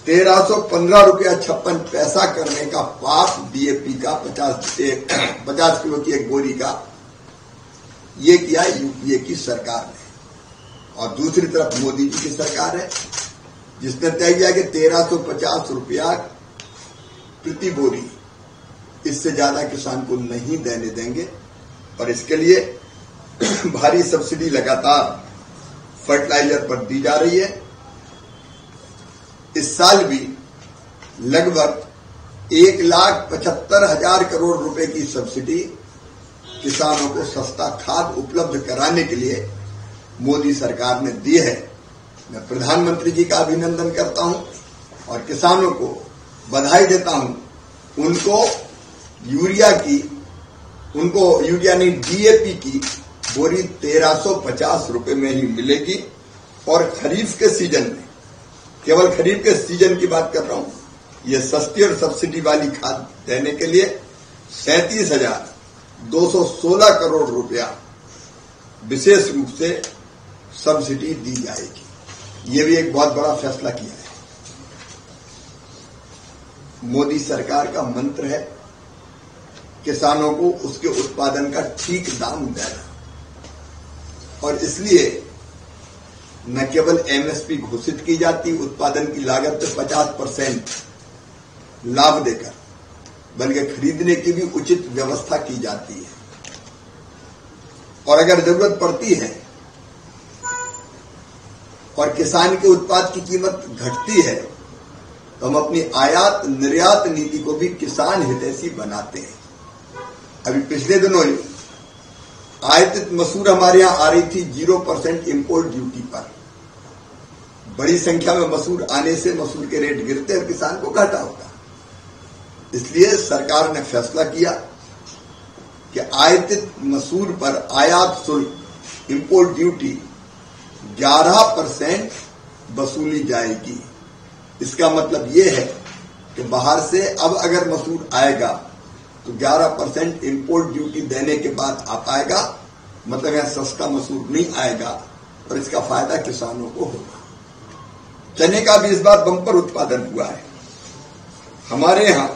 1315.56 करने का पास डीएपी का 50 किलो की एक बोरी का ये किया यूपीए की सरकार ने। और दूसरी तरफ मोदी जी की सरकार है जिसने तय किया कि 1350 रुपया प्रति बोरी, इससे ज्यादा किसान को नहीं देने देंगे। और इसके लिए भारी सब्सिडी लगातार फर्टिलाइजर पर दी जा रही है। इस साल भी लगभग 1,75,000 करोड़ रुपए की सब्सिडी किसानों को सस्ता खाद उपलब्ध कराने के लिए मोदी सरकार ने दी है। मैं प्रधानमंत्री जी का अभिनंदन करता हूं और किसानों को बधाई देता हूं। उनको यूरिया नहीं डीएपी की बोरी 1350 रुपए में ही मिलेगी। और खरीफ के सीजन में, केवल खरीफ के सीजन की बात कर रहा हूं, ये सस्ती और सब्सिडी वाली खाद देने के लिए 37,216 करोड़ रुपया विशेष रूप से सब्सिडी दी जाएगी। ये भी एक बहुत बड़ा फैसला किया है। मोदी सरकार का मंत्र है किसानों को उसके उत्पादन का ठीक दाम देना। और इसलिए न केवल एमएसपी घोषित की जाती उत्पादन की लागत से 50% लाभ देकर, बल्कि खरीदने की भी उचित व्यवस्था की जाती है। और अगर जरूरत पड़ती है और किसान के उत्पाद की कीमत घटती है तो हम अपनी आयात निर्यात नीति को भी किसान हितैषी बनाते हैं। अभी पिछले दिनों ही आयातित मसूर हमारे यहां आ रही थी 0% इंपोर्ट ड्यूटी पर। बड़ी संख्या में मसूर आने से मसूर के रेट गिरते और किसान को घाटा होता। इसलिए सरकार ने फैसला किया कि आयातित मसूर पर आयात शुल्क इंपोर्ट ड्यूटी 11% वसूली जाएगी। इसका मतलब यह है कि बाहर से अब अगर मसूर आएगा तो 11% इंपोर्ट ड्यूटी देने के बाद आ पाएगा। मतलब यहां सस्ता मसूर नहीं आएगा और इसका फायदा किसानों को होगा। चने का भी इस बार बम्पर उत्पादन हुआ है। हमारे यहां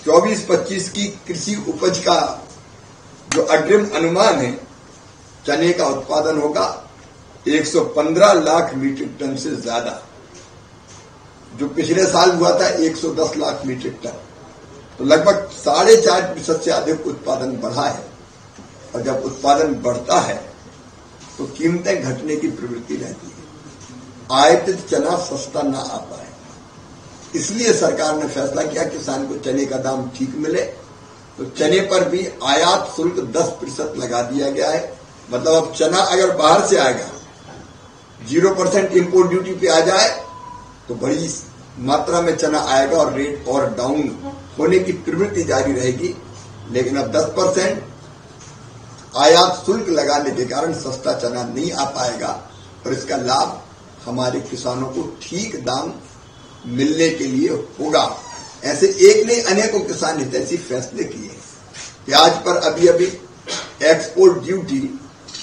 24-25 की कृषि उपज का जो अग्रिम अनुमान है, चने का उत्पादन होगा 115 लाख मीट्रिक टन से ज्यादा। जो पिछले साल हुआ था 110 लाख मीट्रिक टन, तो लगभग 4.5% से अधिक उत्पादन बढ़ा है। और जब उत्पादन बढ़ता है तो कीमतें घटने की प्रवृत्ति रहती है। आयातित चना सस्ता ना आ पाए, इसलिए सरकार ने फैसला किया किसान को चने का दाम ठीक मिले। तो चने पर भी आयात शुल्क 10% लगा दिया गया है। मतलब अब चना अगर बाहर से आएगा 0% इंपोर्ट ड्यूटी पे आ जाए तो बड़ी मात्रा में चना आएगा और रेट और डाउन होने की प्रवृत्ति जारी रहेगी। लेकिन अब 10% आयात शुल्क लगाने के कारण सस्ता चना नहीं आ पाएगा और इसका लाभ हमारे किसानों को ठीक दाम मिलने के लिए होगा। ऐसे एक नहीं अनेकों किसान हितैषी फैसले किए। प्याज पर अभी एक्सपोर्ट ड्यूटी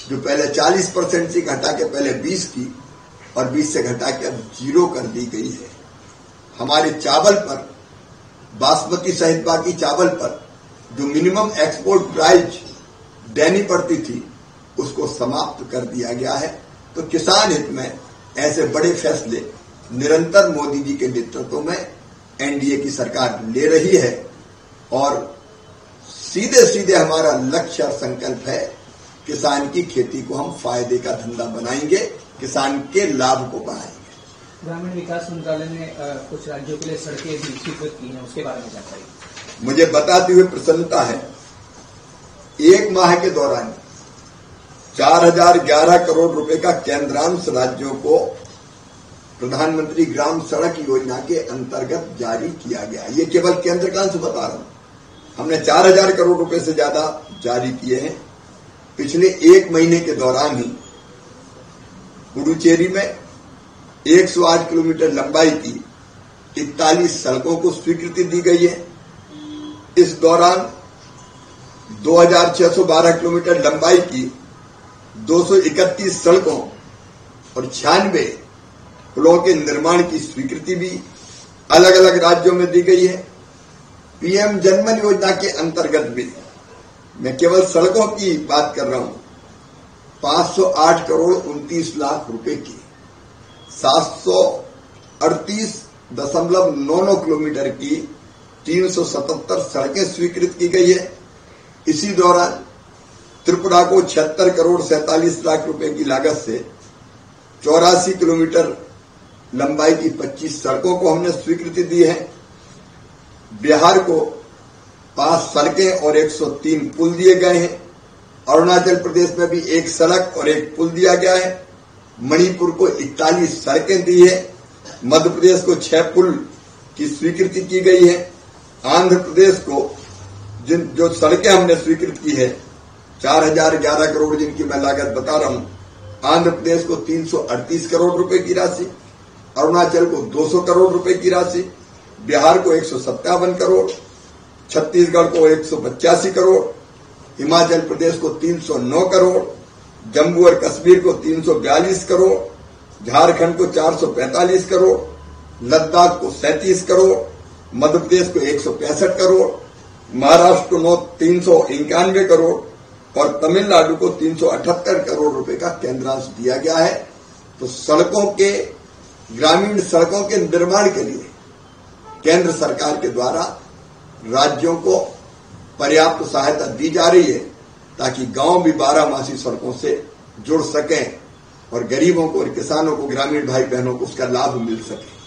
जो पहले 40% से घटा के पहले 20 की और 20 से घटा के अब 0 कर दी गई है। हमारे चावल पर, बासमती सहित बाकी चावल पर जो मिनिमम एक्सपोर्ट प्राइस देनी पड़ती थी उसको समाप्त कर दिया गया है। तो किसान हित में ऐसे बड़े फैसले निरंतर मोदी जी के नेतृत्व में एनडीए की सरकार ले रही है। और सीधे सीधे हमारा लक्ष्य और संकल्प है किसान की खेती को हम फायदे का धंधा बनाएंगे, किसान के लाभ को बढ़ाएंगे। ग्रामीण विकास मंत्रालय ने कुछ राज्यों के लिए सड़कें भी स्वीकृत की हैं, उसके बारे में जानकारी मुझे बताते हुए प्रसन्नता है। 1 माह के दौरान 4,011 करोड़ रुपए का केंद्रांश राज्यों को प्रधानमंत्री ग्राम सड़क योजना के अंतर्गत जारी किया गया। ये केवल केंद्र का अंश बता रहा हूं। हमने 4,000 करोड़ रुपए से ज्यादा जारी किए हैं। पिछले 1 महीने के दौरान ही पुडुचेरी में 108 किलोमीटर लंबाई की 41 सड़कों को स्वीकृति दी गई है। इस दौरान 2,612 किलोमीटर लंबाई की 231 सड़कों और 96 पुलों के निर्माण की स्वीकृति भी अलग अलग राज्यों में दी गई है। पीएम जनमन योजना के अंतर्गत भी, मैं केवल सड़कों की बात कर रहा हूं, 508 करोड़ 29 लाख रुपए की 738.99 किलोमीटर की 377 सड़कें स्वीकृत की गई है। इसी दौरान त्रिपुरा को 76 करोड़ 47 लाख रुपए की लागत से 84 किलोमीटर लंबाई की 25 सड़कों को हमने स्वीकृति दी है। बिहार को 5 सड़कें और 103 पुल दिए गए हैं। अरुणाचल प्रदेश में भी 1 सड़क और 1 पुल दिया गया है। मणिपुर को 41 सड़कें दी है। मध्य प्रदेश को 6 पुल की स्वीकृति की गई है। आंध्र प्रदेश को जो सड़कें हमने स्वीकृत की है 4011 करोड़ जिनकी मैं लागत बता रहा हूं, आंध्र प्रदेश को 338 करोड़ रुपए की राशि, अरुणाचल को 200 करोड़ रुपए की राशि, बिहार को 157 करोड़, छत्तीसगढ़ को 185 करोड़, हिमाचल प्रदेश को 309 करोड़, जम्मू और कश्मीर को 342 करोड़, झारखंड को 445 करोड़, लद्दाख को 37 करोड़, मध्य प्रदेश को 165 करोड़, महाराष्ट्र को 391 करोड़ और तमिलनाडु को 378 करोड़ रुपए का केंद्रांश दिया गया है। तो सड़कों के, ग्रामीण सड़कों के निर्माण के लिए केंद्र सरकार के द्वारा राज्यों को पर्याप्त सहायता दी जा रही है ताकि गांव भी 12मासी सड़कों से जुड़ सकें और गरीबों को और किसानों को, ग्रामीण भाई बहनों को उसका लाभ मिल सके।